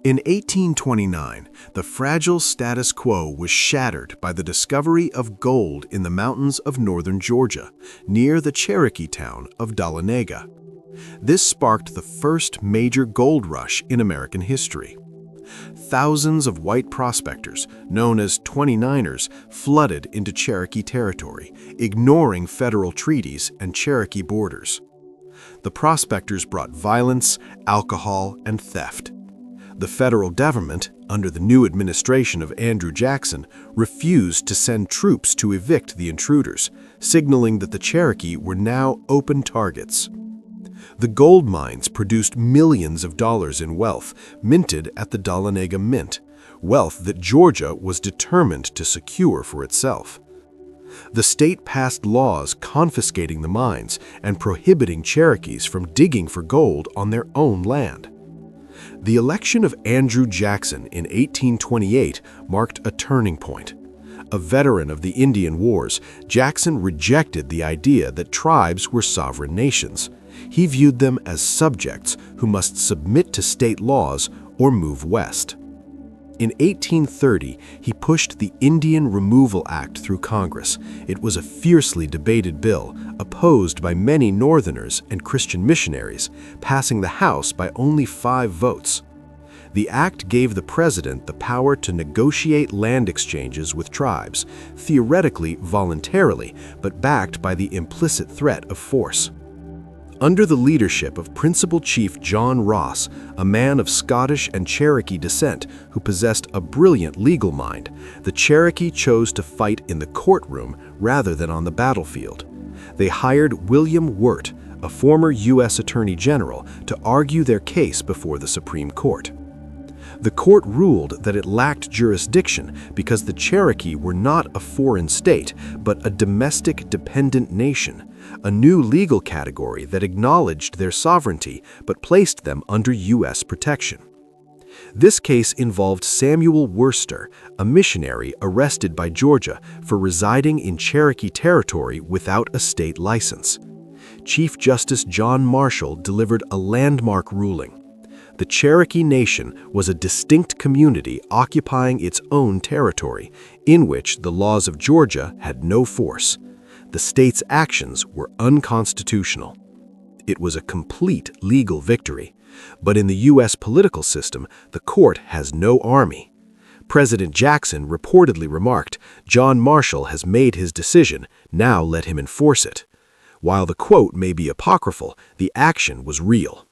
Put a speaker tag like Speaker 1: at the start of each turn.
Speaker 1: In 1829, the fragile status quo was shattered by the discovery of gold in the mountains of northern Georgia, near the Cherokee town of Dahlonega. This sparked the first major gold rush in American history. Thousands of white prospectors, known as 29ers, flooded into Cherokee territory, ignoring federal treaties and Cherokee borders. The prospectors brought violence, alcohol, and theft. The federal government, under the new administration of Andrew Jackson, refused to send troops to evict the intruders, signaling that the Cherokee were now open targets. The gold mines produced millions of dollars in wealth, minted at the Dahlonega Mint, wealth that Georgia was determined to secure for itself. The state passed laws confiscating the mines and prohibiting Cherokees from digging for gold on their own land. The election of Andrew Jackson in 1828 marked a turning point. A veteran of the Indian Wars, Jackson rejected the idea that tribes were sovereign nations. He viewed them as subjects who must submit to state laws or move west. In 1830, he pushed the Indian Removal Act through Congress. It was a fiercely debated bill, opposed by many Northerners and Christian missionaries, passing the House by only 5 votes. The act gave the president the power to negotiate land exchanges with tribes, theoretically voluntarily, but backed by the implicit threat of force. Under the leadership of Principal Chief John Ross, a man of Scottish and Cherokee descent who possessed a brilliant legal mind, the Cherokee chose to fight in the courtroom rather than on the battlefield. They hired William Wirt, a former U.S. Attorney General, to argue their case before the Supreme Court. The court ruled that it lacked jurisdiction because the Cherokee were not a foreign state, but a domestic dependent nation, a new legal category that acknowledged their sovereignty but placed them under U.S. protection. This case involved Samuel Worcester, a missionary arrested by Georgia for residing in Cherokee territory without a state license. Chief Justice John Marshall delivered a landmark ruling. The Cherokee Nation was a distinct community occupying its own territory, in which the laws of Georgia had no force. The state's actions were unconstitutional. It was a complete legal victory, but in the U.S. political system, the court has no army. President Jackson reportedly remarked, "John Marshall has made his decision, now let him enforce it." While the quote may be apocryphal, the action was real.